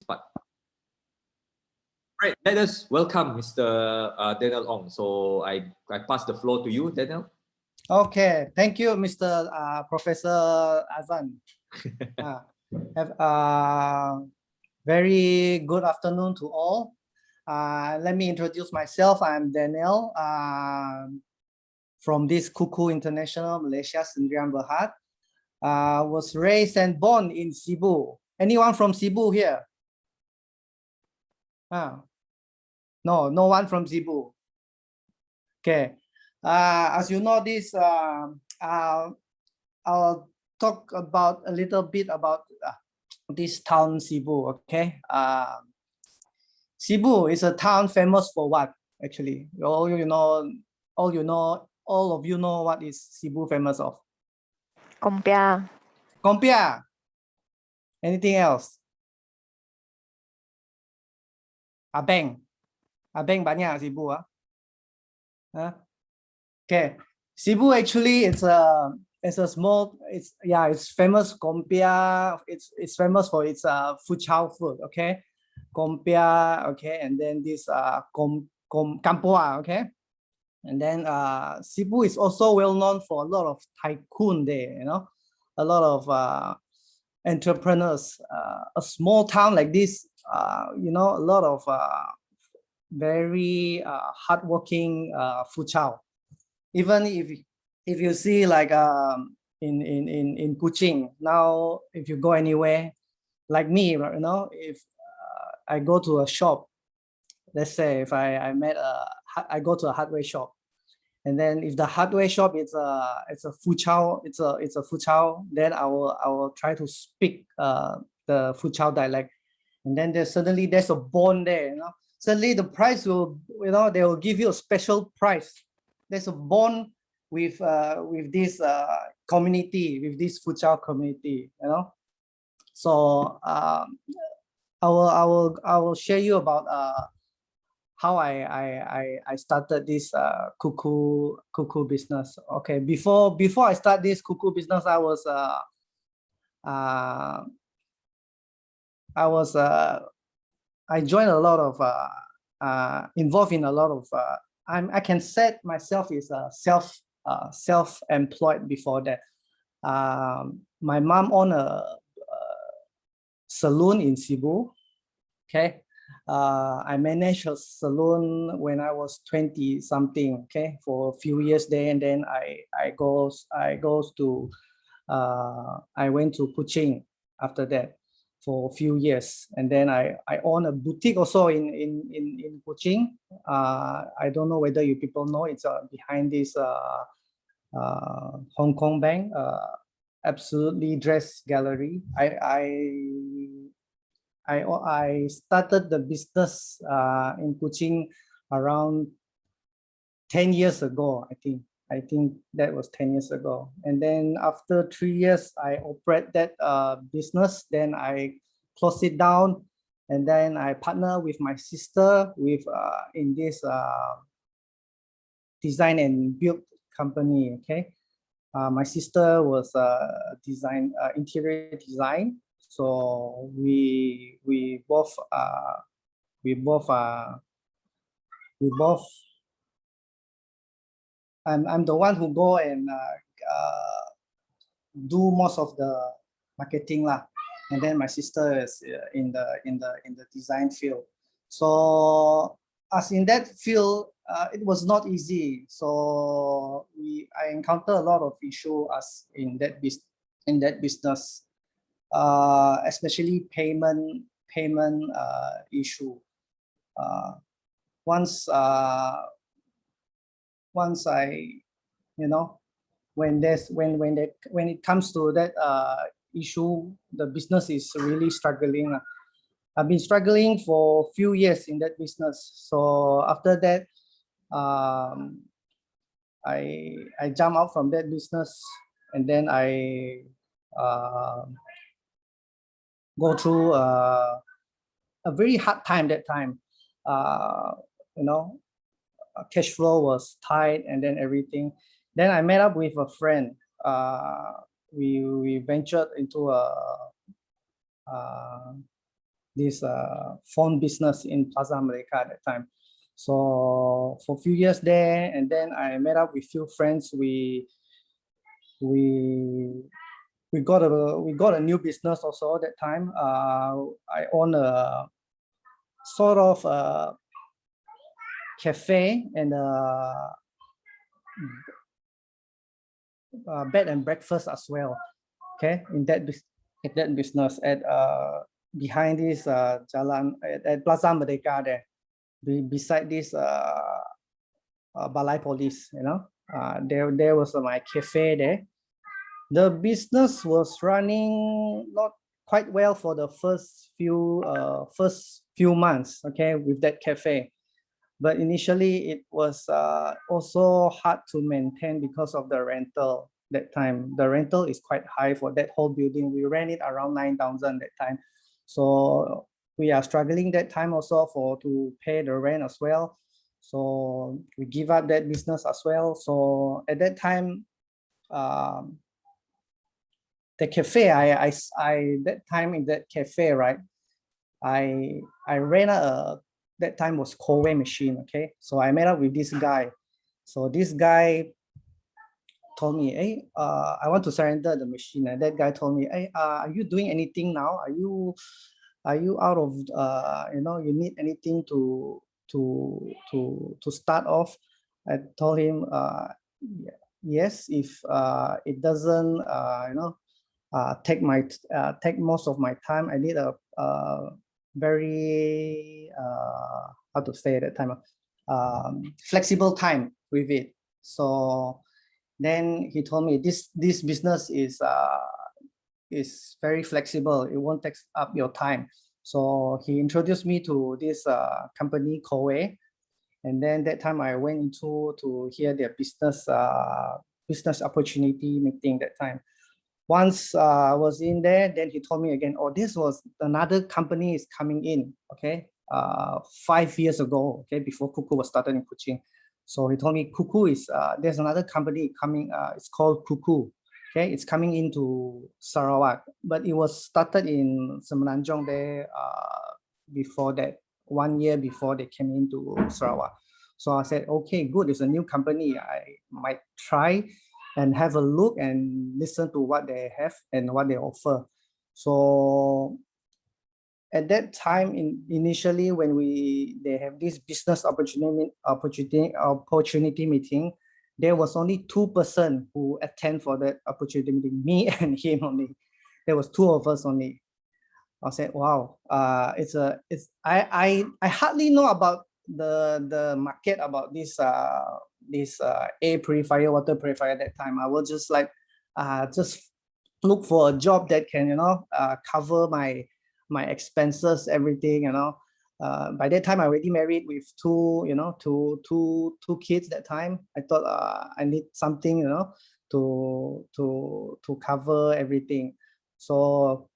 part. Right, let us welcome Mr. Daniel Ong. So I pass the floor to you, Daniel. Okay, thank you, Mr. Professor Azan. Have a very good afternoon to all. Let me introduce myself. I'm Daniel from this Kuku International, Malaysia, Sendirian Berhad. Was raised and born in Cebu. Anyone from Cebu here? No, no one from Cebu. Okay. As you know, I'll talk about a little bit about this town Cebu. Okay. Cebu is a town famous for what? Actually, all of you know what is Cebu famous of? Kompia. Kompia. Anything else? Abeng. Abeng banyak Cebu. Okay. Cebu actually it's famous kompia. It's famous for its fuchao food. Okay. Kompia. Okay. And then this kampoa. Okay. And then Cebu is also well known for a lot of tycoon there, a lot of entrepreneurs. A small town like this, a lot of very hardworking fuchao. Even if you see like in Kuching now, if you go anywhere, like me, if I go to a shop, let's say if I go to a hardware shop, and then if the hardware shop it's a fuchao, it's a fuchao, then I will try to speak the fuchao dialect, and then there's a bond there, Suddenly the price will, they will give you a special price. There's a bond with this community, with this fuchao community, So I will share you about how I started this cuckoo business. Okay, before I start this cuckoo business, I joined a lot of involved in a lot of I can set myself as self-employed before that. My mom owned a salon in Cebu. Okay. I managed a salon when I was 20 something, okay, for a few years there, and then I went to Kuching after that for a few years, and then I own a boutique also in Kuching. I don't know whether you people know, it's behind this Hong Kong Bank, absolutely dress gallery. I started the business in Kuching around 10 years ago, I think that was 10 years ago. And then after 3 years, I operate that business. Then I close it down, and then I partner with my sister in this design and build company. Okay, my sister was interior design, so we both. I'm the one who go and do most of the marketing lah, and then my sister is in the design field. So as in that field, it was not easy. So I encountered a lot of issues as in that business, especially payment issue. Once I, when it comes to that issue, the business is really struggling. I've been struggling for a few years in that business. So after that, I jump out from that business, and then I go through a very hard time that time. Cash flow was tight, and then everything. Then I met up with a friend. We ventured into this phone business in Plaza America at that time. So for a few years there, and then I met up with few friends. We got a new business also at that time. I own a sort of a cafe and a bed and breakfast as well. Okay, in that business at behind this Jalan at Plaza Merdeka there, beside this Balai Police, you know, there was my cafe there. The business was running not quite well for the first few months, okay, with that cafe. But initially it was also hard to maintain because of the rental that time. The rental is quite high for that whole building. We ran it around 9,000 that time. So we are struggling that time also to pay the rent as well. So we give up that business as well. So at that time, the cafe, I that time in that cafe, right? I ran that time was Koei machine, okay? So I met up with this guy. So this guy told me, hey, I want to surrender the machine. And that guy told me, hey, are you doing anything now? Are you out of, you know, you need anything to start off? I told him, yes, if it doesn't, you know, take most of my time. I need a very how to say at that time, flexible time with it. So then he told me this business is very flexible. It won't take up your time. So he introduced me to this company Koei, and then that time I went into to hear their business opportunity meeting that time. Once I was in there, then he told me again, oh, this was another company is coming in, okay, 5 years ago, okay, before Kuku was started in Kuching. So he told me Kuku is, there's another company coming, it's called Kuku, okay, it's coming into Sarawak, but it was started in Semenanjung there before that, 1 year before they came into Sarawak. So I said, okay, good, it's a new company, I might try and have a look and listen to what they have and what they offer. So at that time, initially when they have this business opportunity meeting, there was only 2 persons who attend for that opportunity meeting, me and him only. There was 2 of us only. I said, wow, I hardly know about the market about this air purifier, water purifier at that time. I was just like just look for a job that can, you know, cover my expenses, everything, you know. By that time I already married with two kids that time. I thought I need something, you know, to cover everything. So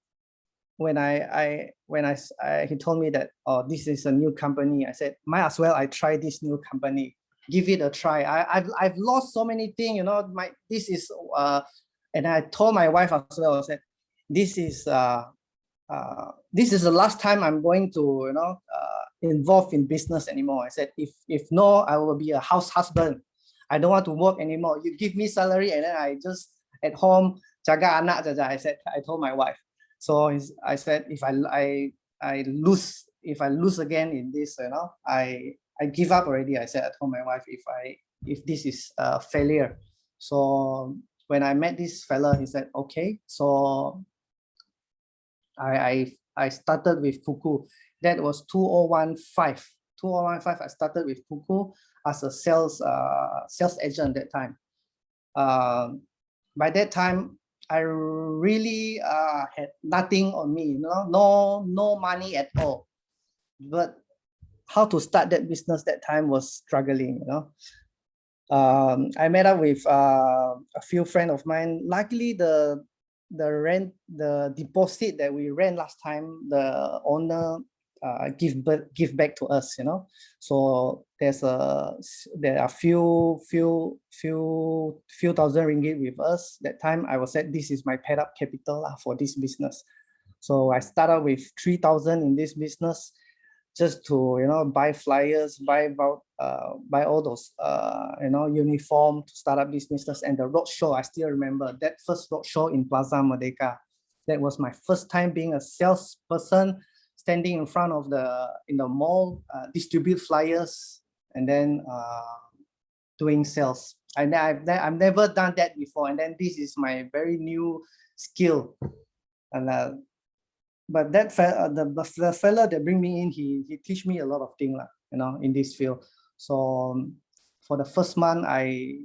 when he told me that, oh, this is a new company, I said, might as well I try this new company, give it a try. I've lost so many things, you know. And I told my wife as well, I said, this is the last time I'm going to, you know, involved in business anymore. I said, if no, I will be a house husband. I don't want to work anymore. You give me salary and then I just at home jaga anak jaja. I told my wife. So I said, if I lose again in this, you know, I give up already. I said, I told my wife, if this is a failure. So when I met this fella, he said, okay. So I started with Kuku. That was 2015. 2015, I started with Kuku as a sales agent that time. By that time, I really had nothing on me, you know, no money at all. But how to start that business that time was struggling, you know. I met up with a few friends of mine. Luckily, the deposit that we rent last time, the owner give back to us, you know. So there are few thousand ringgit with us that time. I was said, this is my paid up capital for this business. So I started with 3,000 in this business, just to buy flyers, buy all those uniform to start up this business. And the roadshow, I still remember that first roadshow in Plaza Merdeka. That was my first time being a salesperson, standing in front of in the mall, distribute flyers, and then doing sales. I've never done that before, and then this is my very new skill. And but that the fella that bring me in, he teach me a lot of things, in this field. So for the first month,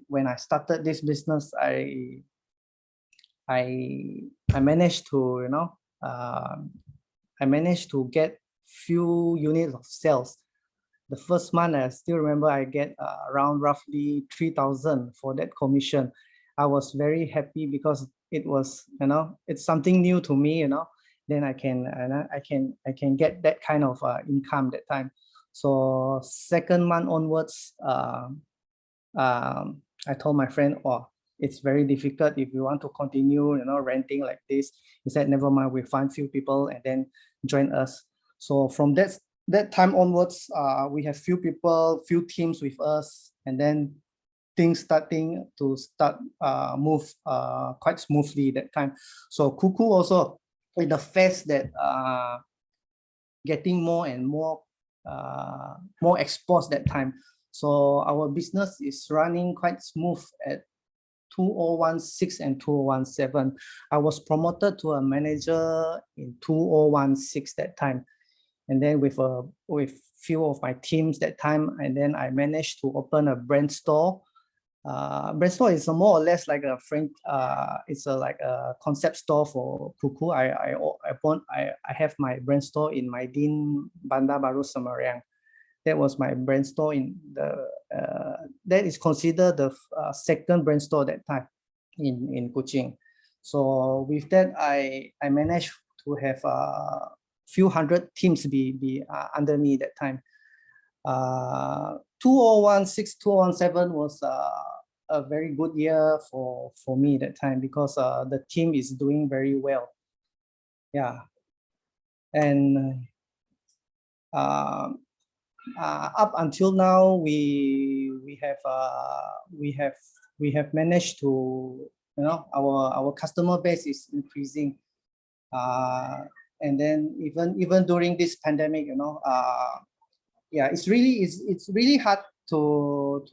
when I started this business, I managed to I managed to get few units of sales. The first month, I still remember I get around roughly 3,000 for that commission. I was very happy because it was, it's something new to me, then I can get that kind of income that time. So second month onwards, I told my friend, oh, it's very difficult if you want to continue, renting like this. He said, never mind, we find few people and then join us. So from that time onwards, we have few people, few teams with us, and then things starting to move quite smoothly that time. So Kuku also, with the phase that getting more and more exposed that time. So our business is running quite smooth at 2016 and 2017. I was promoted to a manager in 2016 that time. And then with few of my teams that time, and then I managed to open a brand store. Brand store is more or less like a it's like a concept store for Kuku. I have my brand store in Maidin, Bandar Baru, Semarang. That was my brand store in that is considered the second brand store that time in Kuching. So with that, I managed to have few hundred teams be under me that time. 2016, 2017 was a very good year for me that time, because the team is doing very well. Yeah, and up until now, we have managed to, our customer base is increasing. And then even during this pandemic, yeah, it's really hard to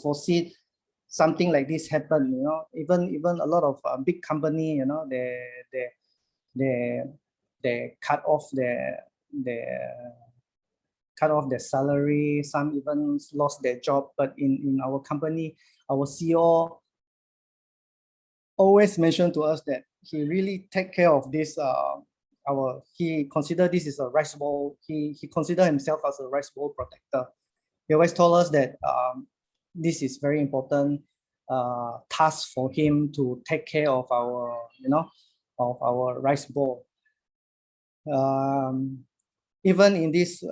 foresee something like this happen. Even a lot of big company, they cut off their salary. Some even lost their job. But in our company, our CEO always mentioned to us that he really take care of this. He considered this is a rice bowl. He considered himself as a rice bowl protector. He always told us that this is very important task for him to take care of our, of our rice bowl. Even in this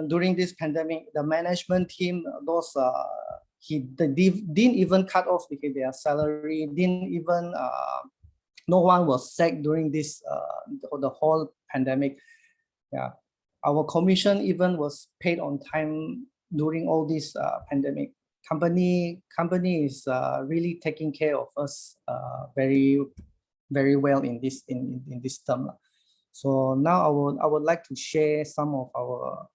during this pandemic, the management team, they didn't even cut off their salary. Didn't even no one was sacked during this the whole pandemic. Yeah, our commission even was paid on time during all this pandemic. Company is really taking care of us very well in this term. So now I would like to share some of our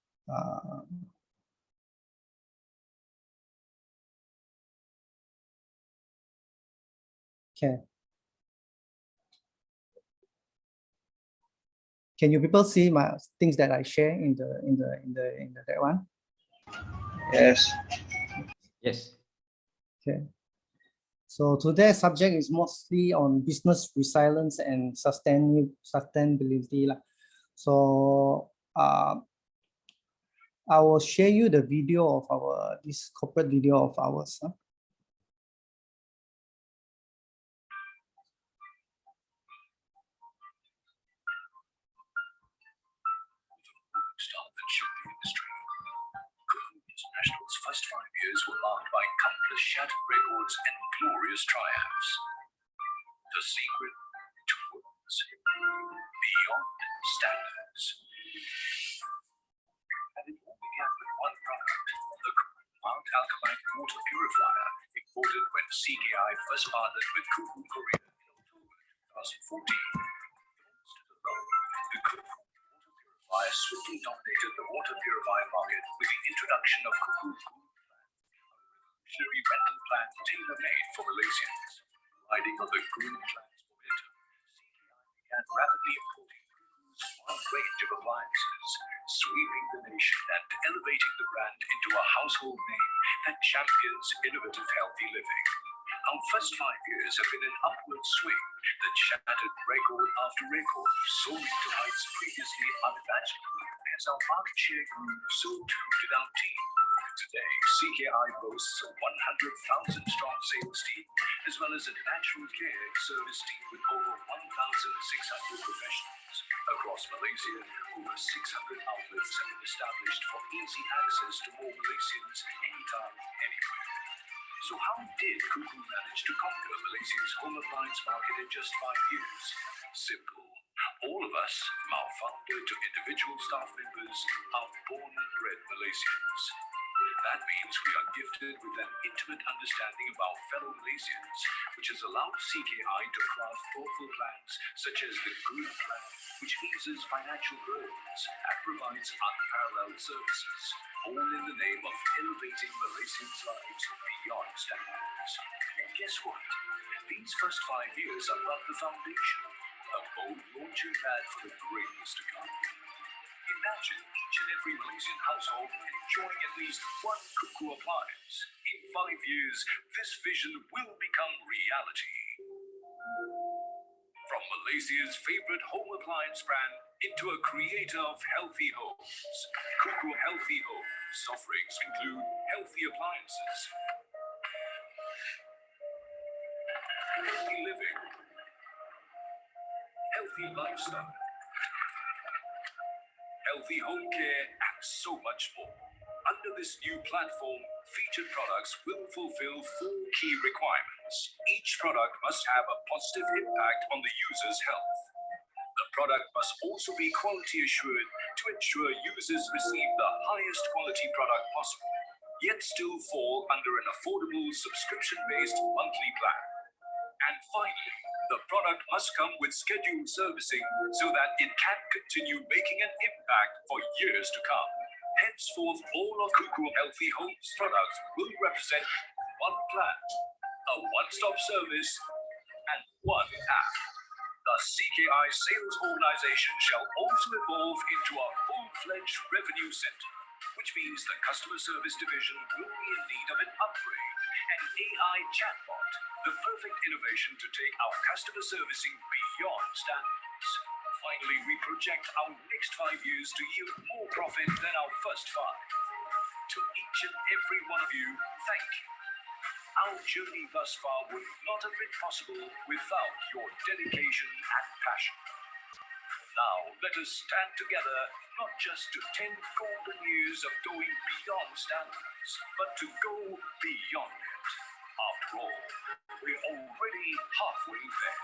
okay. Can you people see my things that I share in that one? Yes. Yes. Okay. So today's subject is mostly on business resilience and sustainability. So I will share you the video of this corporate video of ours. International's first 5 years were marked by countless shattered records and glorious triumphs. The secret to And it all began with one product, the Mount Alkaline water purifier, imported when CKI first partnered with Kuku Korea in October 2014. The Kuku water purifier swiftly dominated the water purifier market with the introduction of Kuku revolutionary rental plan tailor-made for Malaysians. Riding on the green plan's momentum, CKI began rapidly importing Kuku's wide range of appliances, sweeping the nation and elevating the brand into a household name that champions innovative healthy living. Our first 5 years have been an upward swing that shattered record after record, soaring to heights previously unimaginable. As our market share grew, so too did our team. Today, CKI boasts a 100,000 strong sales team, as well as a natural care service team with over 1,600 professionals. Across Malaysia, over 600 outlets have been established for easy access to more Malaysians anytime, anywhere. So how did Kuku manage to conquer Malaysia's home appliance market in just 5 years? Simple. All of us, from our founder to individual staff members, are born and bred Malaysians. That means we are gifted with an intimate understanding of our fellow Malaysians, which has allowed CKI to craft thoughtful plans such as the Green Plan, which eases financial burdens and provides unparalleled services, all in the name of elevating Malaysians' lives beyond standards. And guess what? These first 5 years are but the foundation, a bold launching pad for the greatness to come. Imagine each and every Malaysian household enjoying at least one Kuku appliance. In 5 years, this vision will become reality. From Malaysia's favorite home appliance brand into a creator of healthy homes, Kuku Healthy Homes offerings include healthy appliances, healthy living, healthy lifestyle, healthy home care, and so much more. Under this new platform, featured products will fulfill 4 key requirements. Each product must have a positive impact on the user's health. The product must also be quality assured to ensure users receive the highest quality product possible, yet still fall under an affordable subscription-based monthly plan. And finally, the product must come with scheduled servicing so that it can continue making an impact for years to come. Henceforth, all of Kuku Healthy Homes products will represent one plan, a one-stop service, and one app. The CKI sales organization shall also evolve into a full-fledged revenue center, which means the customer service division will be in need of an upgrade. An AI chatbot, the perfect innovation to take our customer servicing beyond standards. Finally, we project our next 5 years to yield more profit than our first 5. To each and every one of you, thank you. Our journey thus far would not have been possible without your dedication and passion. Now, let us stand together, not just to 10 golden years of going beyond standards, but to go beyond it. After all, we're already halfway there.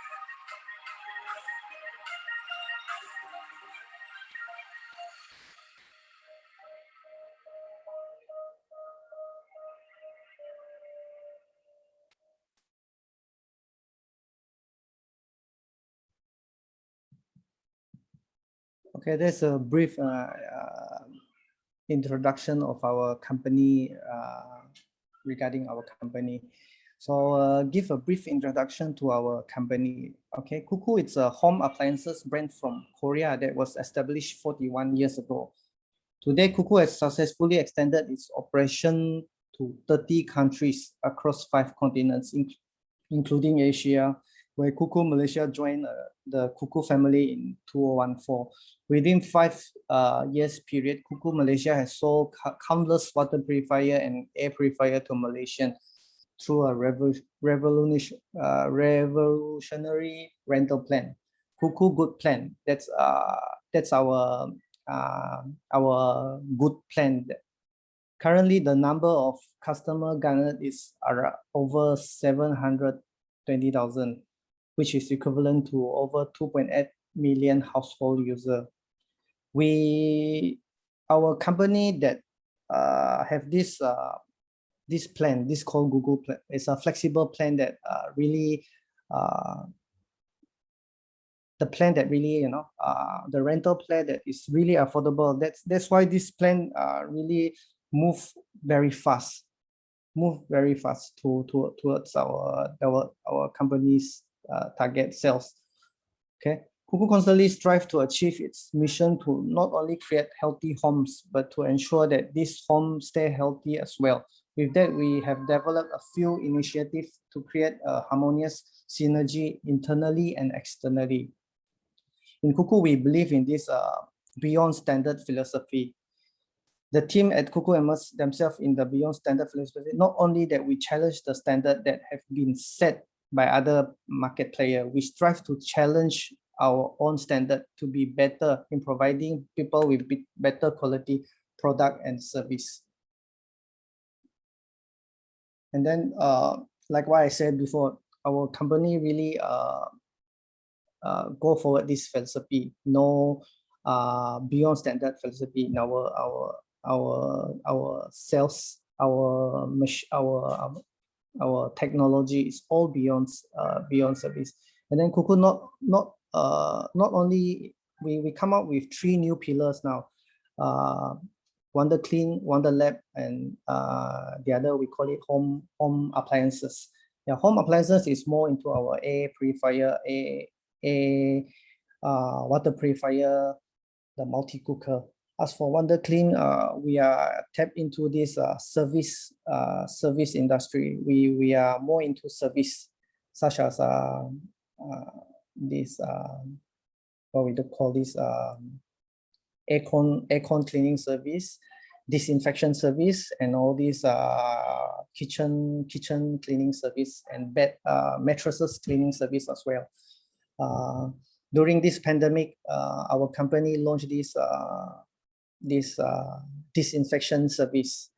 Okay, there's a brief introduction of our company regarding our company. So give a brief introduction to our company. Okay, Kuku is a home appliances brand from Korea that was established 41 years ago. Today, Kuku has successfully extended its operation to 30 countries across 5 continents, including Asia, where Kuku Malaysia joined the Kuku family in 2014. Within 5 years period, Kuku Malaysia has sold countless water purifier and air purifier to Malaysians through a revolutionary rental plan, Kuku Good Plan. That's our good plan. Currently, the number of customer garnered is over 720,000, which is equivalent to over 2.8 million household users. our company that have this plan, this called Google plan. It's a flexible plan that really the plan that really, the rental plan that is really affordable. That's why this plan really move very fast towards our company's target sales. Okay, Kuku constantly strive to achieve its mission to not only create healthy homes, but to ensure that these homes stay healthy as well. With that, we have developed a few initiatives to create a harmonious synergy internally and externally. In Kuku, we believe in this beyond standard philosophy. The team at Kuku immerse themselves in the beyond standard philosophy. Not only that we challenge the standard that have been set by other market players, we strive to challenge our own standard to be better in providing people with better quality product and service. And then, like what I said before, our company really go forward this philosophy. No beyond standard philosophy in our sales, our technology is all beyond service. And then Kuku not only we come up with 3 new pillars now. Wonder Clean, Wonder Lab, and the other we call it home appliances. Yeah, home appliances is more into our air purifier, water purifier, the multi-cooker. As for Wonder Clean, we are tapped into this service industry. We are more into service, such as this what we call this aircon cleaning service, disinfection service, and all these kitchen cleaning service, and bed mattresses cleaning service as well. During this pandemic, our company launched this disinfection service.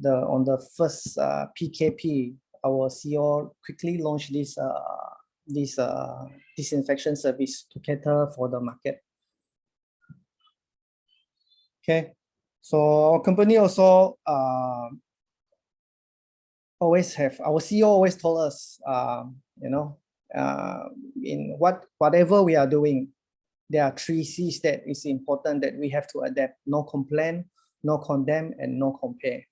On the first PKP, our CEO quickly launched this disinfection service to cater for the market. Okay, so our company also always have, our CEO always told us, in whatever we are doing, there are 3 C's that is important that we have to adapt: no complain, no condemn, and no compare.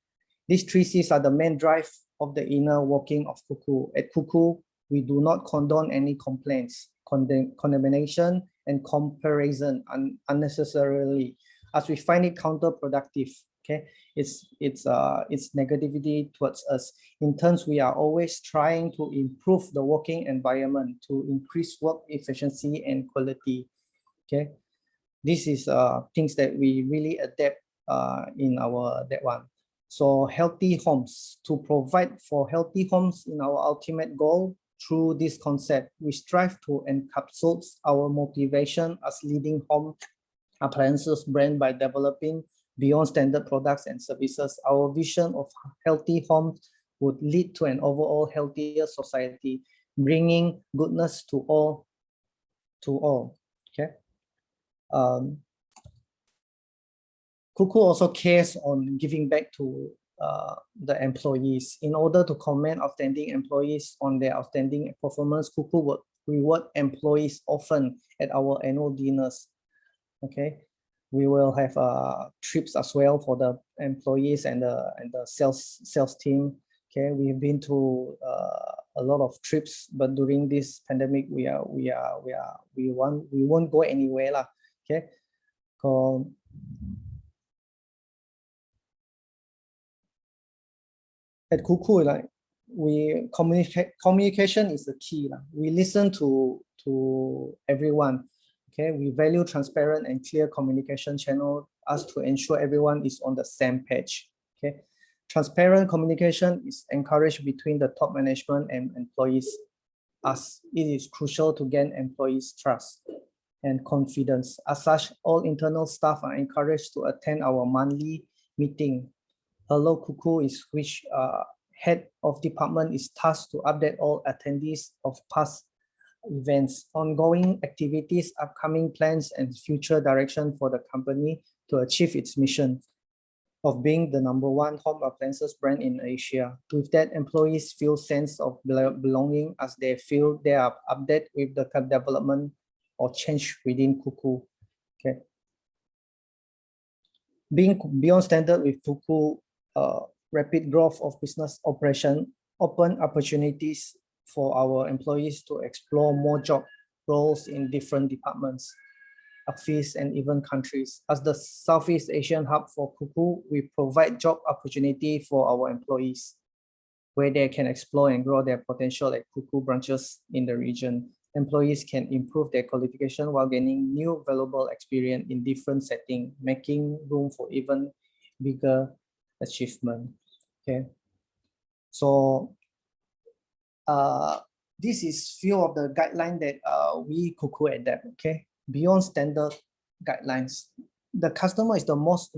These 3 C's are the main drive of the inner working of Kuku. At Kuku, we do not condone any complaints, condemnation, and comparison unnecessarily, as we find it counterproductive. Okay, it's negativity towards us. In turns, we are always trying to improve the working environment to increase work efficiency and quality. Okay, this is things that we really adapt in that one. So healthy homes, to provide for healthy homes in our ultimate goal. Through this concept, we strive to encapsulate our motivation as leading home appliances brand by developing beyond standard products and services. Our vision of healthy homes would lead to an overall healthier society, bringing goodness to all. Okay. Kuku also cares on giving back to the employees. In order to commend outstanding employees on their outstanding performance, Kuku would reward employees often at our annual dinners. Okay, we will have trips as well for the employees and the sales team. Okay, we've been to a lot of trips, but during this pandemic, we won't go anywhere lah. Okay, at Kuku, like communication is the key lah. We listen to everyone. Okay, we value transparent and clear communication channel as to ensure everyone is on the same page. Okay, transparent communication is encouraged between the top management and employees, as it is crucial to gain employees' trust and confidence. As such, all internal staff are encouraged to attend our monthly meeting. Hello Kuku, is which head of department is tasked to update all attendees of past events, ongoing activities, upcoming plans, and future direction for the company to achieve its mission of being the #1 home appliances brand in Asia. With that, employees feel sense of belonging as they feel they are updated with the development or change within Kuku. Okay. Being beyond standard with Kuku, rapid growth of business operation open opportunities for our employees to explore more job roles in different departments, office, and even countries. As the Southeast Asian hub for Kuku, we provide job opportunity for our employees where they can explore and grow their potential at Kuku branches in the region. Employees can improve their qualification while gaining new valuable experience in different settings, making room for even bigger achievement. Okay. So this is few of the guidelines that we Kuku adapt. Okay. Beyond standard guidelines, the customer is the most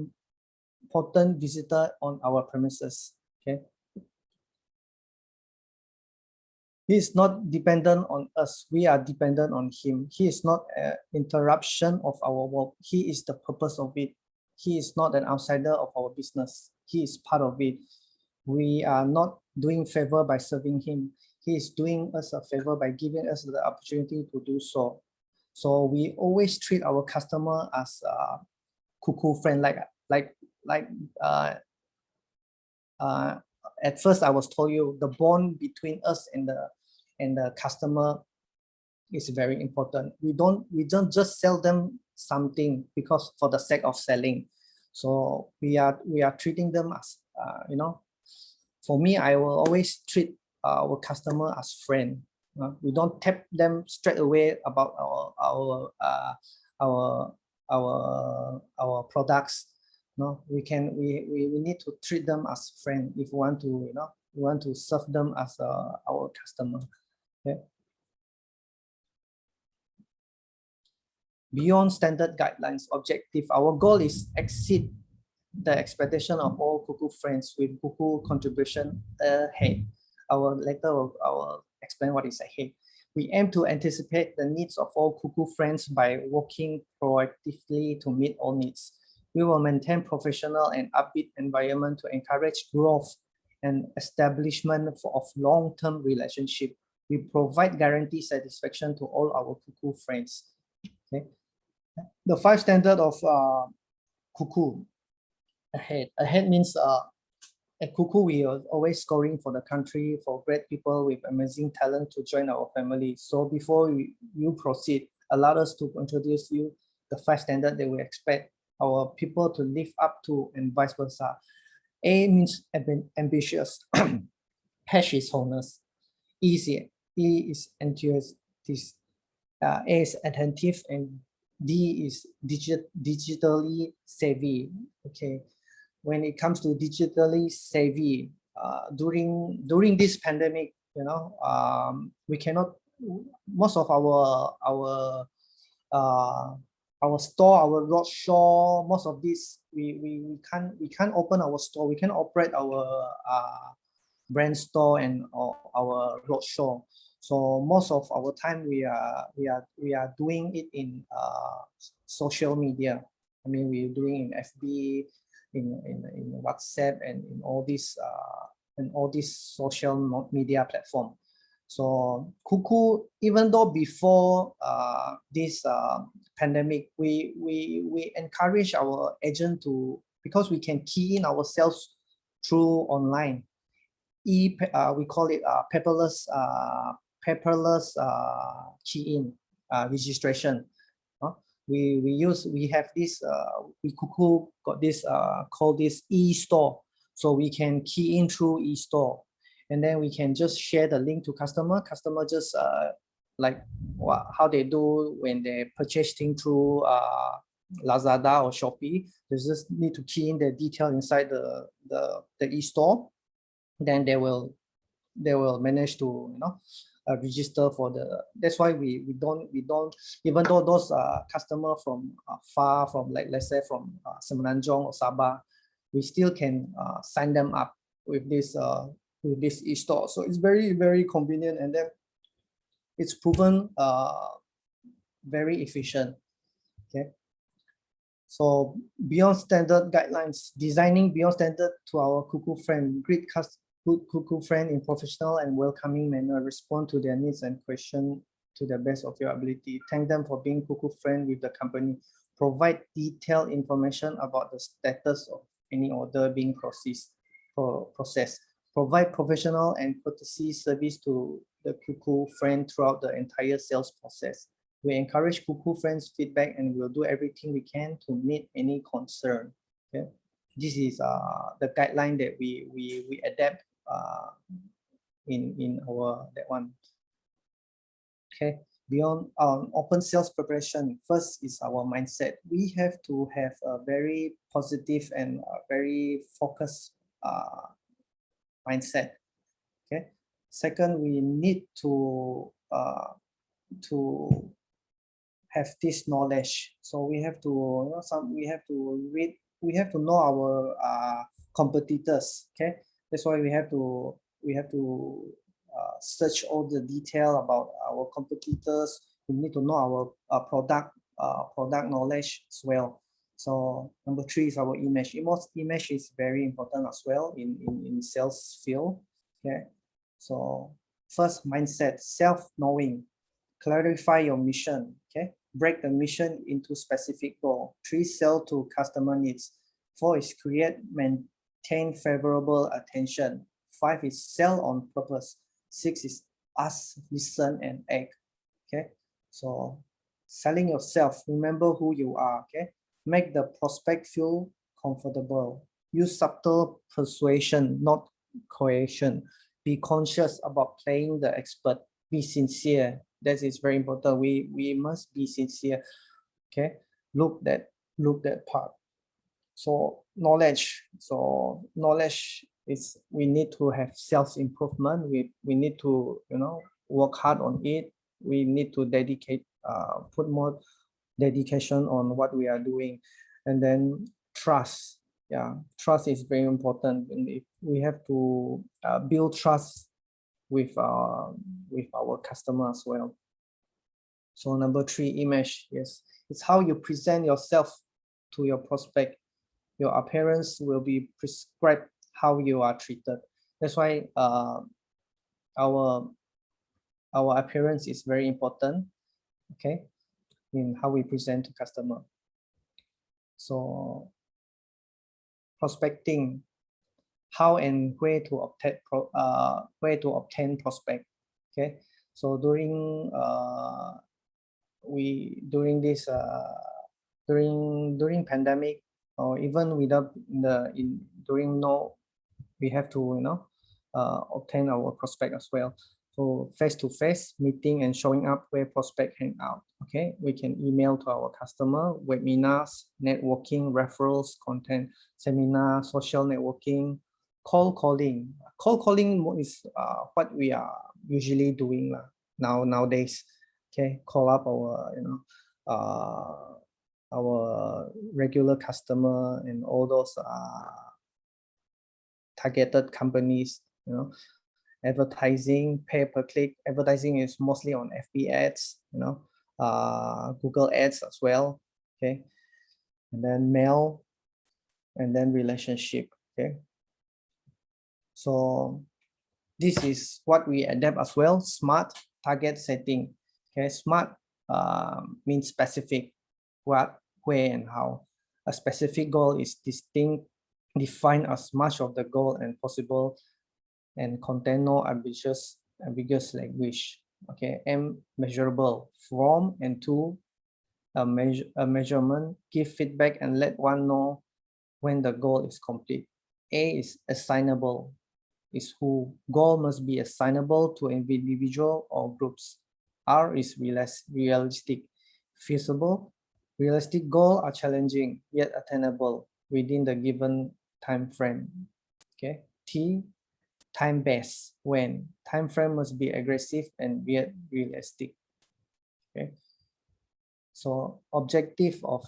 important visitor on our premises. Okay. He is not dependent on us. We are dependent on him. He is not an interruption of our work. He is the purpose of it. He is not an outsider of our business. He is part of it. We are not doing favor by serving him. He is doing us a favor by giving us the opportunity to do so. So we always treat our customer as a Kuku friend, at first I was told you the bond between us and the customer is very important. We don't just sell them something because for the sake of selling. So we are treating them as for me, I will always treat our customer as friend. We don't tap them straight away about our products. No, we need to treat them as friend if we want to, we want to serve them as our customer. Okay. Beyond standard guidelines objective, our goal is exceed the expectation of all Kuku friends with Kuku contribution ahead. Later I will explain what is ahead. We aim to anticipate the needs of all Kuku friends by working proactively to meet all needs. We will maintain professional and upbeat environment to encourage growth and establishment of long-term relationship. We provide guaranteed satisfaction to all our Kuku friends. Okay. The 5 standard of Kuku ahead. Ahead means at Kuku, we are always scoring for the country for great people with amazing talent to join our family. So before you proceed, allow us to introduce you the 5 standards that we expect our people to live up to and vice versa. A means ambitious, H is wholeness, E is enthusiastic, A is attentive, and D is digitally savvy. Okay, when it comes to digitally savvy, during this pandemic, we cannot. Most of our store, our roadshow, most of this we can't open our store. We can operate our brand store and our roadshow. So most of our time we are doing it in social media. I mean, we're doing in FB, in WhatsApp, and in all these social media platform. So Kuku, even though before this pandemic, we encourage our agent to, because we can key in ourselves through online. We call it paperless key in registration. We have this Kuku got this called this e-store, so we can key in through e-store, and then we can just share the link to customer just like how they do when they purchase things through Lazada or Shopee. They just need to key in the detail inside the e-store, then they will manage to register for the. That's why we don't even though those customer from far from, like let's say from Semenanjung or Sabah, we still can sign them up with this e-store. So it's very, very convenient. And then it's proven very efficient. Okay. So beyond standard guidelines, designing beyond standard to our cuckoo friend, greet good cuckoo friend in professional and welcoming manner, respond to their needs and question to the best of your ability. Thank them for being cuckoo friend with the company. Provide detailed information about the status of any order being processed. Provide professional and courtesy service to the cuckoo friend throughout the entire sales process. We encourage cuckoo friends' feedback and we'll do everything we can to meet any concern. Okay, this is the guideline that we adapt in our that one. Okay, beyond open sales preparation, first is our mindset. We have to have a very positive and very focused mindset. Okay, second, we need to have this knowledge. So we have to we have to read, we have to know our competitors. Okay, that's why we have to search all the detail about our competitors. We need to know our product knowledge as well. So number 3 is our image. Image is very important as well in sales field. Okay, so first, mindset, self-knowing, clarify your mission. Okay, break the mission into specific goal. 3, sell to customer needs. 4 is create, maintain favorable attention. 5 is sell on purpose. 6 is ask, listen, and act. Okay, so selling yourself, remember who you are. Okay, make the prospect feel comfortable. Use subtle persuasion, not coercion. Be conscious about playing the expert. Be sincere. That is very important. We must be sincere. Okay, look that part. So knowledge. So knowledge is, we need to have self-improvement. We need to work hard on it. We need to dedicate put more dedication on what we are doing. And then trust. Yeah, trust is very important. And if we have to build trust with our customer as well. So number 3, image. Yes, it's how you present yourself to your prospect. Your appearance will be prescribed how you are treated. That's why our appearance is very important. Okay, in how we present to customer. So prospecting, how and where to obtain prospect. Okay, so during during pandemic, or even without we have to obtain our prospect as well. So face-to-face meeting and showing up where prospect hang out. Okay, we can email to our customer, webinars, networking, referrals, content, seminar, social networking, cold calling. Cold calling is what we are usually doing nowadays. Okay, call up our regular customer and all those targeted companies. Advertising, pay-per-click advertising is mostly on FB ads, Google ads as well. Okay, and then mail, and then relationship. Okay, so this is what we adapt as well. SMART, target setting. Okay, SMART means specific, what, where, and how. A specific goal is distinct, define as much of the goal and possible, and contain no ambiguous language. Okay, M, measurable, from and to a measurement, give feedback and let one know when the goal is complete. A is assignable, is who. Goal must be assignable to individual or groups. R is realistic, feasible. Realistic goals are challenging yet attainable within the given time frame. Okay. T, time-based, when. Time frame must be aggressive and yet realistic. Okay. So objective of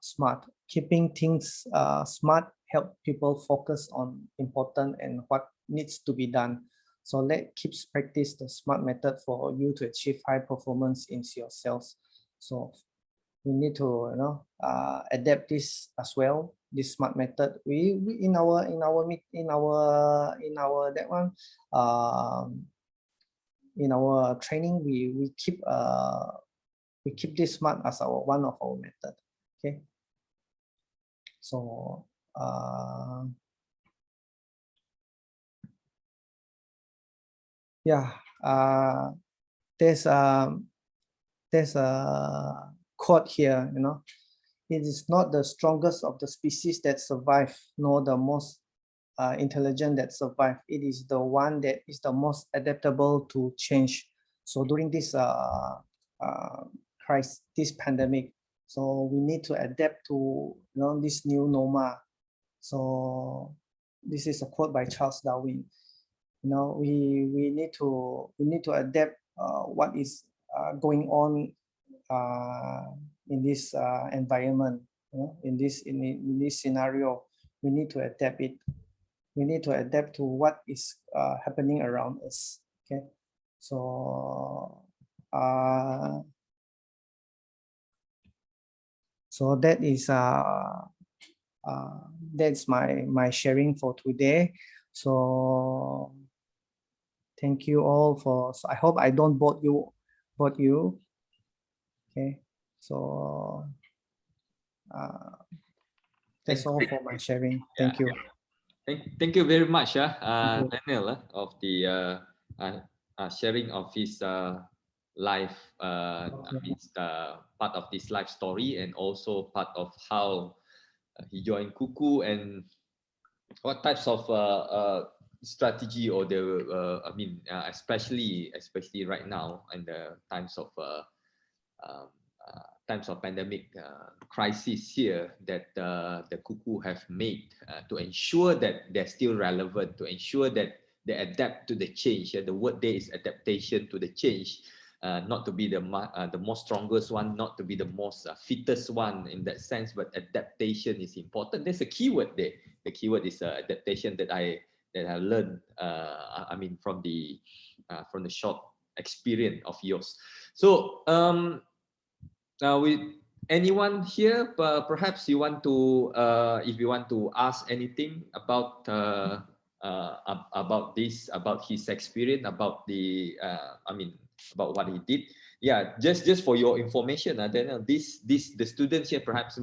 SMART, keeping things smart, help people focus on important and what needs to be done. So keep practice the SMART method for you to achieve high performance in your sales. So we need to adapt this as well. This SMART method. We in our that one in our training we keep this SMART as one of our method. Okay. So yeah, there's a quote here, it is not the strongest of the species that survive, nor the most intelligent that survive. It is the one that is the most adaptable to change. So during this crisis, this pandemic, so we need to adapt to this new normal. So this is a quote by Charles Darwin. We need to adapt what is going on in this environment. In this scenario, we need to adapt it. We need to adapt to what is happening around us. Okay, so so that is that's my sharing for today. So thank you all for. So I hope I don't bore you. Okay, so that's all for my sharing. Thank you. Thank you very much, Daniel, of the sharing of his life, part of this life story, and also part of how he joined Kuku and what types of strategy or the especially right now in the times of pandemic crisis here that the Kuku have made to ensure that they're still relevant, to ensure that they adapt to the change. The word there is adaptation to the change, not to be the most strongest one, not to be the most fittest one in that sense, but adaptation is important. There's a keyword there. The keyword is adaptation that I learned. From the short experience of yours. So with anyone here, perhaps you want to, if you want to ask anything about this, about his experience, about the, about what he did. Yeah, just for your information, then the students here, perhaps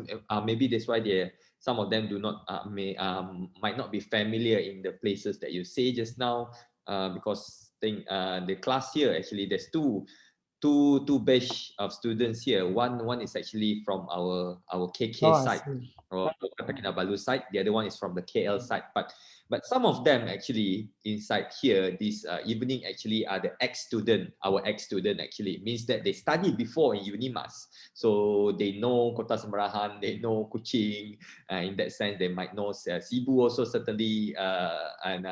maybe that's why some of them do not might not be familiar in the places that you say just now, because the class here actually there's two batch of students here. One is actually from our KK side, or Kota Kinabalu side. The other one is from the KL side. But some of them actually inside here this evening actually are the ex-student. Our ex-student actually means that they studied before in Unimas, so they know Kota Semerahan, they know Kuching. In that sense, they might know Sibu also certainly, and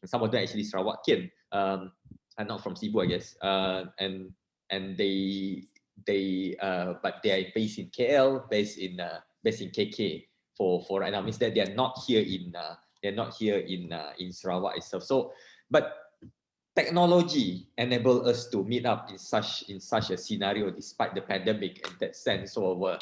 some of them actually Sarawakian, and not from Sibu, I guess, and they but they are based in KL, based in KK for right now. Means that they are not here in Sarawak itself. So, but technology enable us to meet up in such a scenario despite the pandemic in that sense. So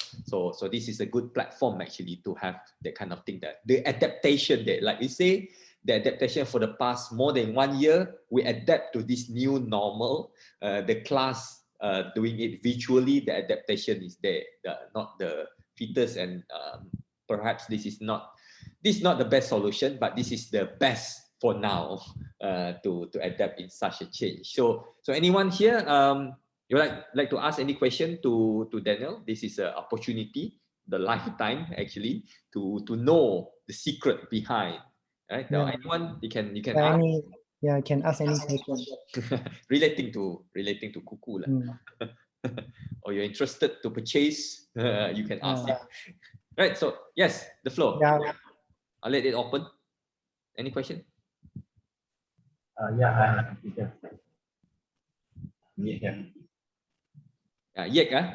this is a good platform actually to have that kind of thing, that the adaptation that, like we say, the adaptation for the past more than 1 year, we adapt to this new normal. The class doing it virtually, the adaptation is there, not the fittest, and perhaps this is not the best solution, but this is the best for now to adapt in such a change. So anyone here you like to ask any question to Daniel? This is an opportunity, the lifetime actually, to know the secret behind. Right now, anyone you can ask. I can ask any question relating to Kuku or you're interested to purchase, you can ask it. Right, so yes, the floor. I'll let it open. Any question? Yeah, I have a teacher.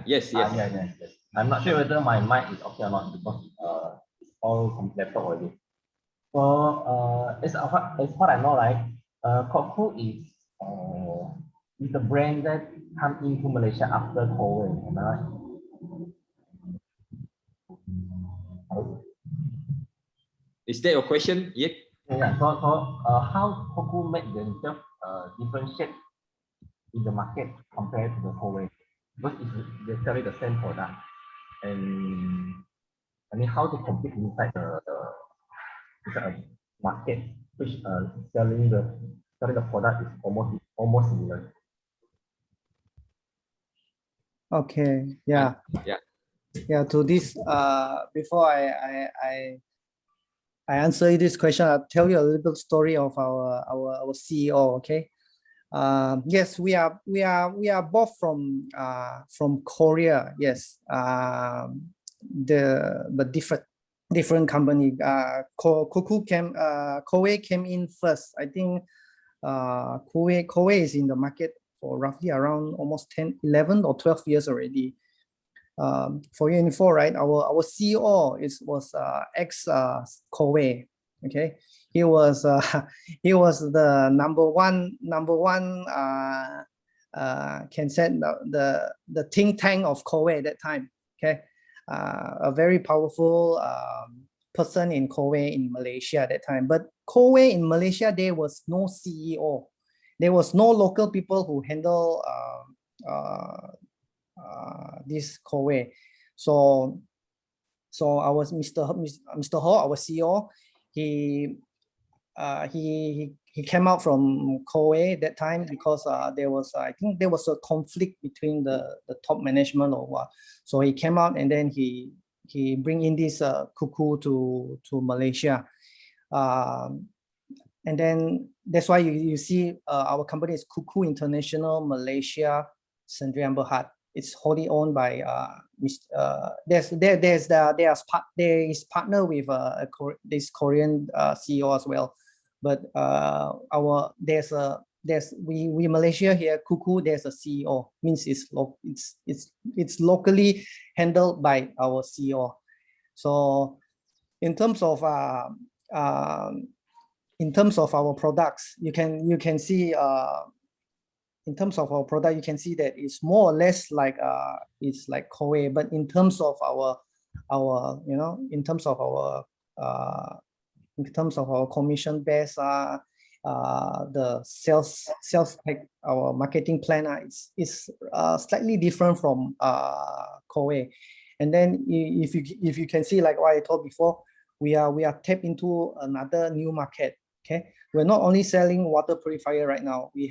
Yes. Yeah. I'm not sure whether my mic is okay or not, because it's all from laptop already. So as what I know, right? Coco is the brand that come into Malaysia after COVID, am I right? Is that your question, Yip? Yeah. So how Coco make themselves differentiate in the market compared to the COVID? Because they sell the same product, and I mean how to compete inside the market, which selling the product is almost similar. Okay. Yeah. Yeah. Yeah. To this, before I answer this question, I'll tell you a little bit story of our CEO. Okay. Yes, we are both from Korea. Yes. But different company. Korea came in first. I think Korea is in the market for roughly around almost 10, 11 or 12 years already. For your info, right? Our CEO was ex Korea. Okay, he was the number one can say the think tank of Korea at that time. Okay, a very powerful person in Korea in Malaysia at that time. But Korea in Malaysia, there was no CEO. There was no local people who handle this Korea. So our Mr. Ho, our CEO, he came out from Korea that time because there was I think there was a conflict between the top management or what. So he came out and then he bring in this Cuckoo to Malaysia. And then that's why you see our company is Cuckoo International Malaysia Sdn Bhd. It's wholly owned by there is partner with this Korean CEO as well, but we Malaysia here Cuckoo, there's a CEO, means it's locally handled by our CEO. So in terms of our products, you can see in terms of our product, you can see that it's more or less like it's like Korea, but in terms of our in terms of our commission base, the sales tech, our marketing plan is slightly different from Korea. And then if you can see, like what I told before, we are tapped into another new market. Okay, we're not only selling water purifier right now. We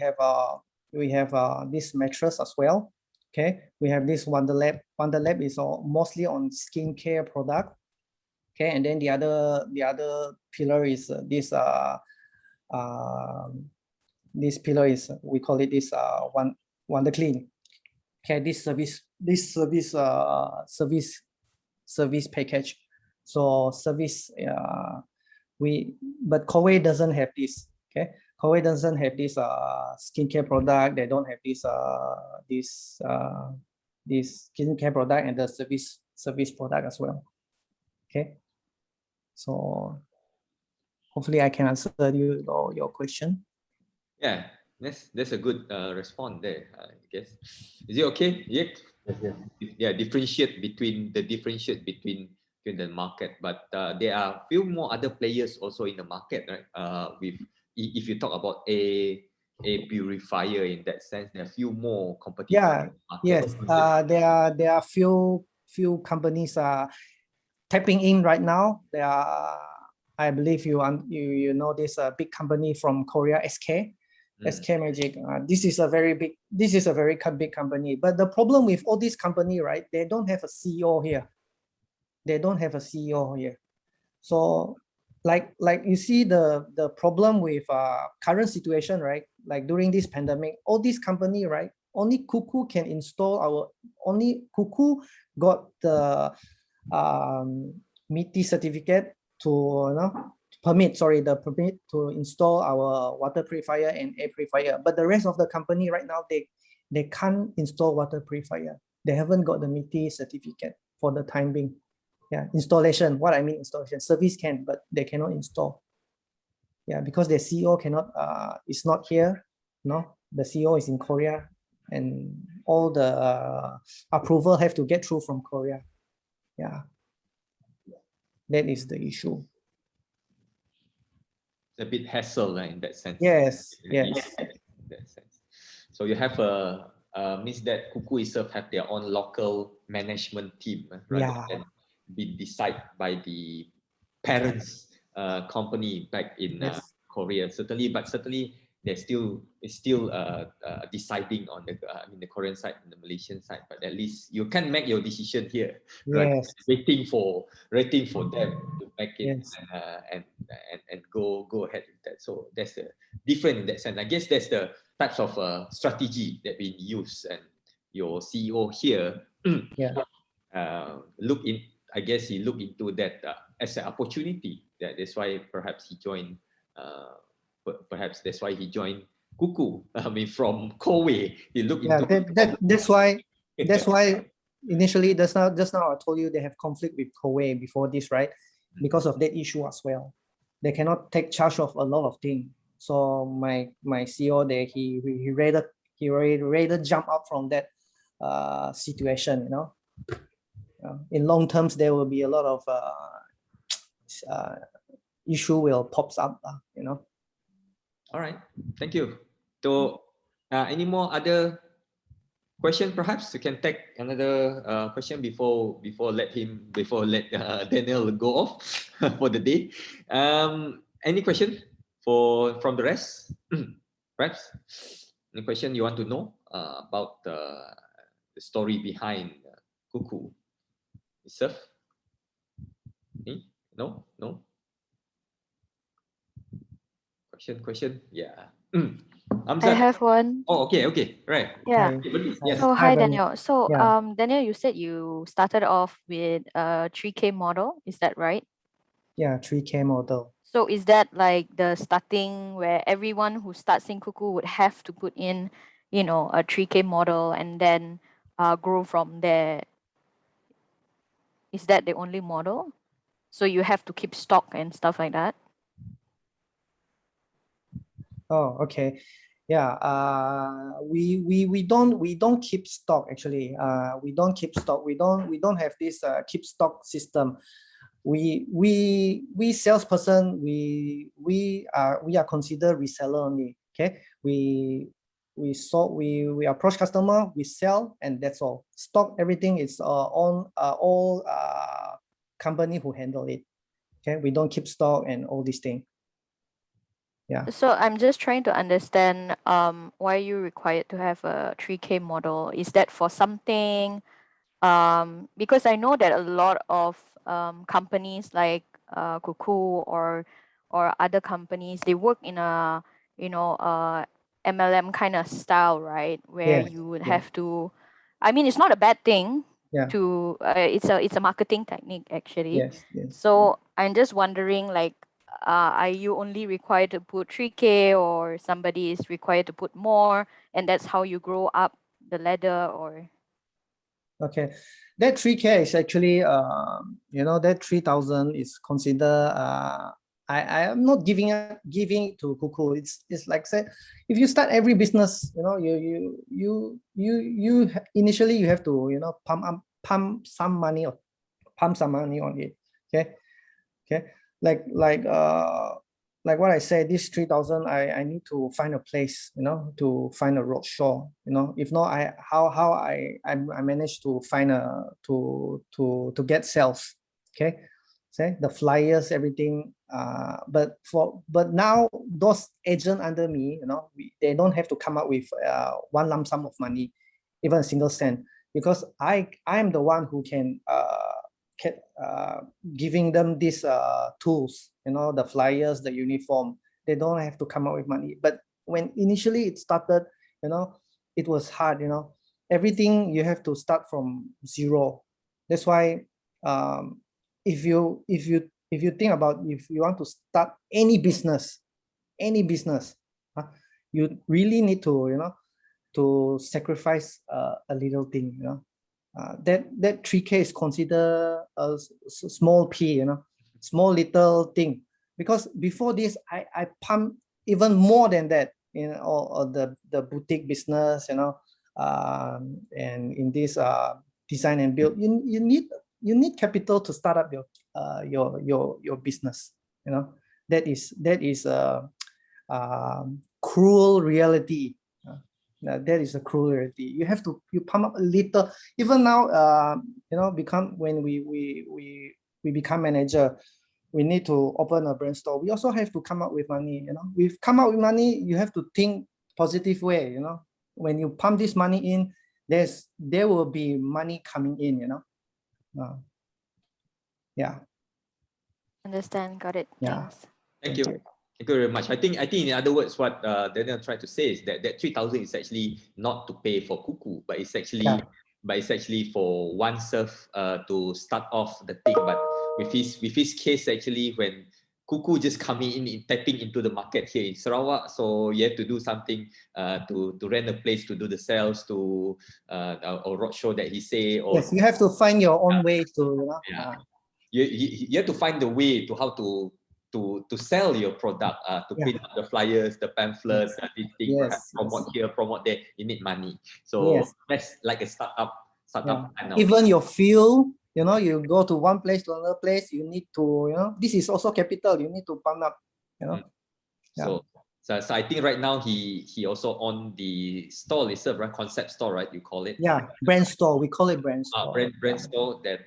have this mattress as well. Okay, we have this Wonderlab. Wonderlab is mostly on skincare product. Okay, and then the other pillar is this pillar is, we call it this Wonder Clean. Okay, this service package. So service but Korea doesn't have this. Okay, Korea doesn't have this skincare product. They don't have this skincare product and the service product as well. Okay, so hopefully I can answer your question. Yeah, that's a good response there, I guess. Is it okay? Yep. Yes. Yeah, differentiate between the market, but there are few more other players also in the market, right? If you talk about a purifier in that sense, there are few more competitors. Yeah. Yes. There are few companies tapping in right now. There are, I believe you know this big company from Korea, SK Magic. This is a very big company. But the problem with all these company, right? They don't have a CEO here. So like you see the problem with current situation, right? Like during this pandemic, all these company, right? Only Cuckoo can install Cuckoo got the MITI certificate permit to install our water purifier and air purifier. But the rest of the company right now, they can't install water purifier. They haven't got the MITI certificate for the time being. Yeah, installation. What I mean installation, service can, but they cannot install. Yeah, because the CEO cannot is not here. No, the CEO is in Korea, and all the approval have to get through from Korea. Yeah, that is the issue. It's a bit hassle in that sense. Yes, Yeah, yes. in that sense. So you have means that Kuku itself have their own local management team rather Yeah. than be decided by the parents company back in Yes. Korea. Certainly, but certainly they're still deciding on the the Korean side and the Malaysian side. But at least you can make your decision here, right? Yes. Waiting for them to make it Yes. and go ahead with that. So that's the different in that sense. I guess that's the types of strategy that we use, and your CEO here Yeah. look in. I guess he looked into that as an opportunity. That's why perhaps he joined. Perhaps that's why he joined Kuku. I mean, from Kowe, he looked Yeah. into. That's why initially just now I told you they have conflict with Kowe before this, right? Because of that issue as well. They cannot take charge of a lot of things. So my CEO there, he rather jump up from that situation, you know. In long terms, there will be a lot of issue will pops up, you know. All right, thank you. So, any more other question? Perhaps you can take another question before let Daniel go off for the day. Any question from the rest? Perhaps any question you want to know about the story behind Kuku itself? No. Question. Yeah. I have one. Oh, okay, right. Yeah. Yes. So Hi, hi Daniel. Daniel. So Yeah. Daniel, you said you started off with a 3K model. Is that right? Yeah, 3K model. So is that like the starting where everyone who starts in Kuku would have to put in, a 3K model and then grow from there? Is that the only model? So you have to keep stock and stuff like that? Oh, okay. Yeah. We don't keep stock actually. We don't keep stock. We don't have this keep stock system. We salesperson, we are considered reseller only. Okay. We approach customer, we sell, and that's all. Stock, everything is on all company who handle it. Okay. We don't keep stock and all these things. Yeah. So I'm just trying to understand why you required to have a 3K model. Is that for something? Because I know that a lot of companies like Kuku or other companies, they work in a MLM kind of style, right? Where Yes, you would yeah. have to. I mean, it's not a bad thing. Yeah. To it's a marketing technique actually. Yes. So I'm just wondering, like, are you only required to put 3K, or somebody is required to put more, and that's how you grow up the ladder, or? Okay, that 3K is actually that 3,000 is considered I am not giving to Kuku. It's like say, if you start every business, you initially you have to pump some money on it. Okay, like what I said, this 3,000, I need to find a place, to find a roadshow, if not, how I managed to find to get sales. Okay, say the flyers, everything. But now those agents under me, they don't have to come up with one lump sum of money, even a single cent, because I'm the one who can giving them these tools, the flyers, the uniform. They don't have to come up with money. But when initially it started, it was hard. Everything you have to start from zero. That's why if you think about, if you want to start any business, you really need to to sacrifice a little thing. That 3K is considered a small p, small little thing. because before this, I pump even more than that in or the boutique business, you know, and in this design and build, you need capital to start up your business, you know. That is a cruel reality. That is a cruel reality. You have to pump up a little. Even now, you know, when we become manager, we need to open a brand store. We also have to come up with money. You know, we've come up with money. You have to think positive way. You know, when you pump this money in, there will be money coming in. You know, yeah. Understand. Got it. Yeah. Thanks. Thank you. Thank you very much. I think in other words, what Daniel tried to say is that 3,000 is actually not to pay for Kuku, but it's actually for oneself to start off the thing. But with his case, actually, when Kuku just coming in, tapping into the market here in Sarawak, so you have to do something to rent a place to do the sales, to or roadshow that he say. Or, yes, you have to find your own way to, you know. Yeah. You have to find the way to how to sell your product, to print out the flyers, the pamphlets, this thing, perhaps promote here, promote there. You need money. So that's like a startup kind of. Even your fuel, you know, you go to one place to another place, you need to, you know, this is also capital. You need to pump up, you know. So I think right now he also on the store itself, right? Concept store, right? You call it? Yeah, brand store. We call it brand store. Brand store that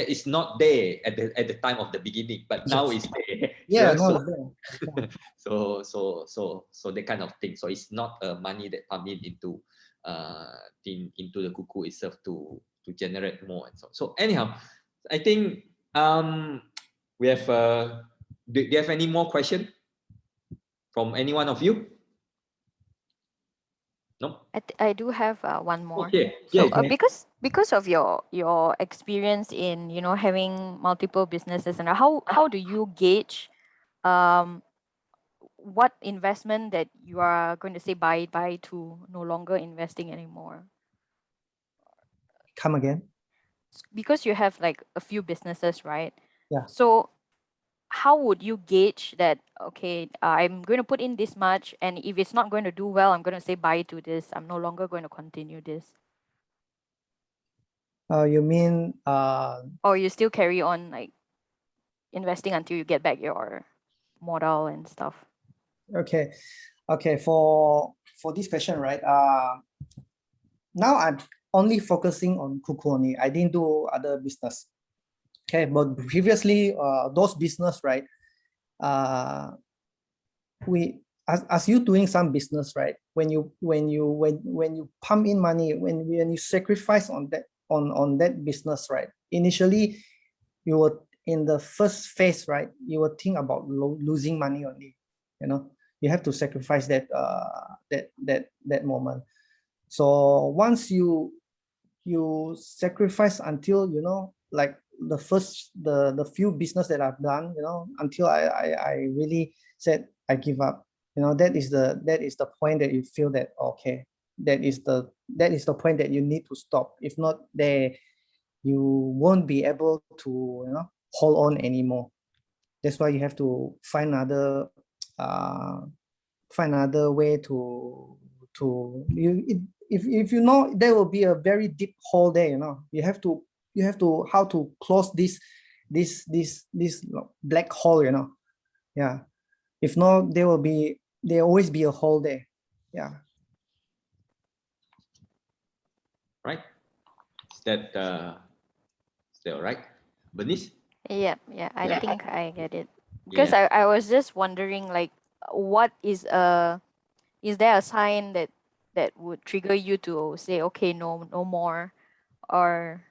is not there at the time of the beginning, but now it's there. Yeah, now it's there. So that kind of thing. So it's not money that come in into the Kuku itself to generate more and so. So anyhow, I think we have. Do you have any more question from any one of you? No. I do have one more. Okay. So Yeah. because of your experience in, you know, having multiple businesses, and how do you gauge what investment that you are going to say bye to no longer investing anymore? Come again? Because you have like a few businesses, right? Yeah. So how would you gauge that, okay, I'm going to put in this much, and if it's not going to do well, I'm going to say bye to this. I'm no longer going to continue this. You mean or you still carry on like investing until you get back your model and stuff? Okay. For this question, right? Now I'm only focusing on Kuku only. I didn't do other business. Okay, but previously, those business, right? As you doing some business, right? When you pump in money, when you sacrifice on that business, right? Initially, you were in the first phase, right? You will think about losing money only. You know, you have to sacrifice that moment. So once you sacrifice until, you know, like the few business that I've done, you know, until I really said I give up. You know, that is the point that you feel that, okay, that is the point that you need to stop. If not, you won't be able to, you know, hold on anymore. That's why you have to find another way to if you know, there will be a very deep hole there. You know, you have to how to close this black hole. You know, yeah. If not, there always be a hole there. Yeah. Right. Is that all right, Bernice? Yeah, I think I get it. Because I was just wondering, like, what is there a sign that would trigger you to say, okay, no more? Or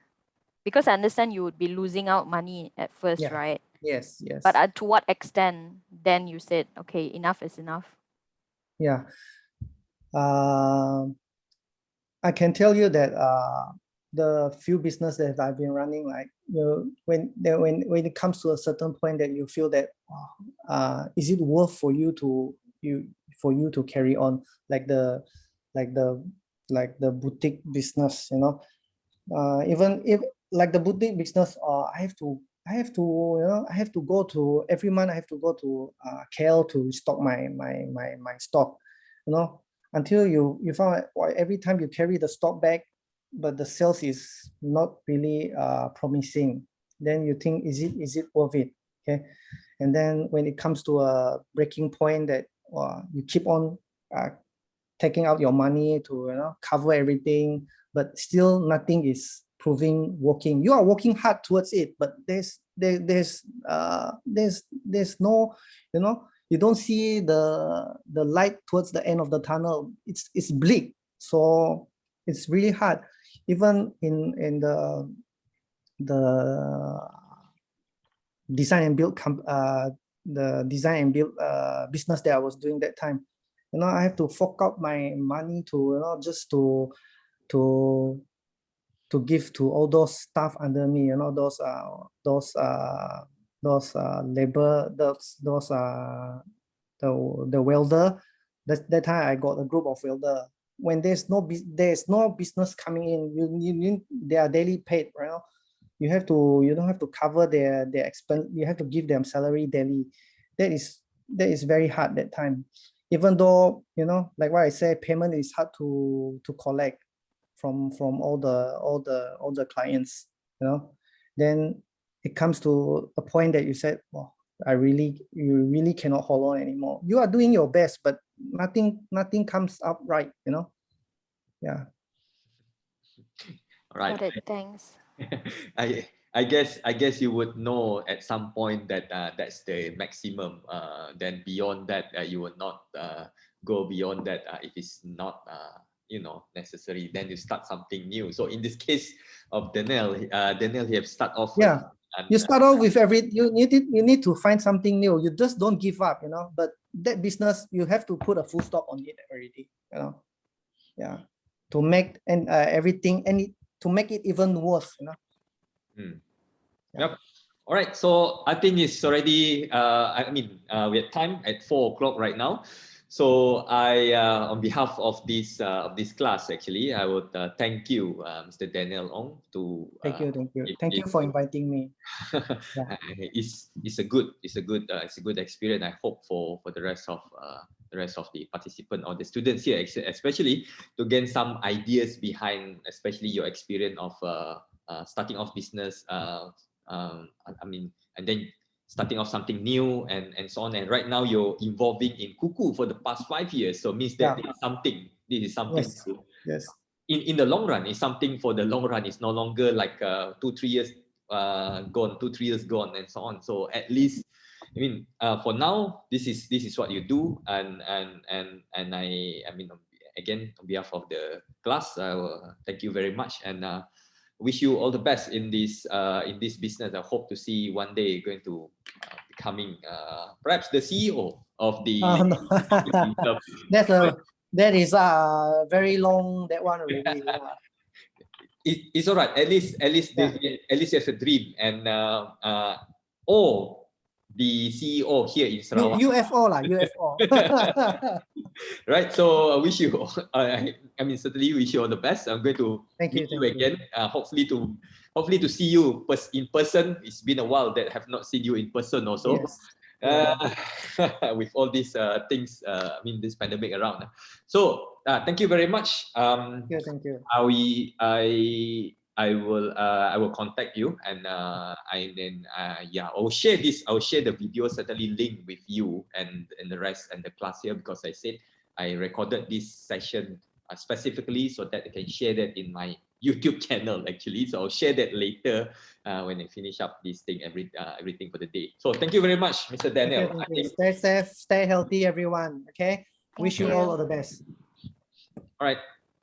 because I understand you would be losing out money at first, right? Yes. But to what extent then you said, okay, enough is enough? Yeah. I can tell you that the few business that I've been running, like, you know, when it comes to a certain point that you feel that is it worth for you to carry on, like the boutique business, you know, even like the boutique business, I have to, you know, I have to go to every month. I have to go to KL to stock my stock, you know, until you found out, well, every time you carry the stock back, but the sales is not really promising. Then you think, is it worth it? Okay, and then when it comes to a breaking point that you keep on taking out your money to, you know, cover everything, but still nothing is proving working. You are working hard towards it, but there's no, you know, you don't see the light towards the end of the tunnel. It's bleak, so it's really hard. Even in the design and build business that I was doing that time, you know, I have to fork out my money to, you know, just to give to all those staff under me, you know, those labor, the welder. That time I got a group of welder. When there's no business coming in, they are daily paid, right? You don't have to cover their expense. You have to give them salary daily. That is very hard that time. Even though, you know, like what I said, payment is hard to collect from all the clients, you know. Then it comes to a point that you said, well, you really cannot hold on anymore. You are doing your best, but nothing comes up right, you know. Yeah. All right. Got it. Thanks. I guess you would know at some point that that's the maximum. Then beyond that, you will not go beyond that if it's not you know, necessary. Then you start something new. So in this case of Daniel, Daniel, he have start off. Yeah. You start off with you need to find something new. You just don't give up, you know. But that business, you have to put a full stop on it already, you know. Yeah. To make everything to make it even worse, you know. Yep. All right. So I think it's already. We have time at 4 o'clock right now. So I, on behalf of this class, actually, I would thank you, Mr. Daniel Ong, to. Thank you for inviting me. Yeah. It's a good experience. I hope for the rest of the participants or the students here, especially to gain some ideas behind, especially your experience of starting off business. And then starting off something new and so on. And right now you're evolving in Kuku for the past 5 years. So means that this is something. Yes. In the long run, it's something for the long run. It's no longer like 2-3 years gone, 2-3 years gone, and so on. So at least, for now, this is what you do, and again, on behalf of the class, thank you very much, and wish you all the best in this business. I hope to see one day going to becoming perhaps the CEO of the. That is very long, that one already. Yeah. It's all right. At least there's a dream, and the CEO here in Sarawak. UFO. Right. So I wish you. Certainly wish you all the best. I'm going to thank meet you again. Hopefully to see you in person. It's been a while that I have not seen you in person also. Yes. With all these things, this pandemic around. So thank you very much. Thank you. I will contact you, and I'll share this. I'll share the video, certainly link with you and the rest and the class here, because I said I recorded this session specifically so that I can share that in my YouTube channel, actually. So I'll share that later when I finish up this thing, everything for the day. So thank you very much, Mr. Daniel. Thank you. Stay safe, stay healthy, everyone. Okay. Wish you all the best. All right.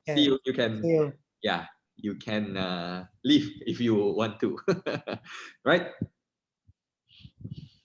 Okay. See you. You can. See you. Yeah. You can leave if you want to. Right.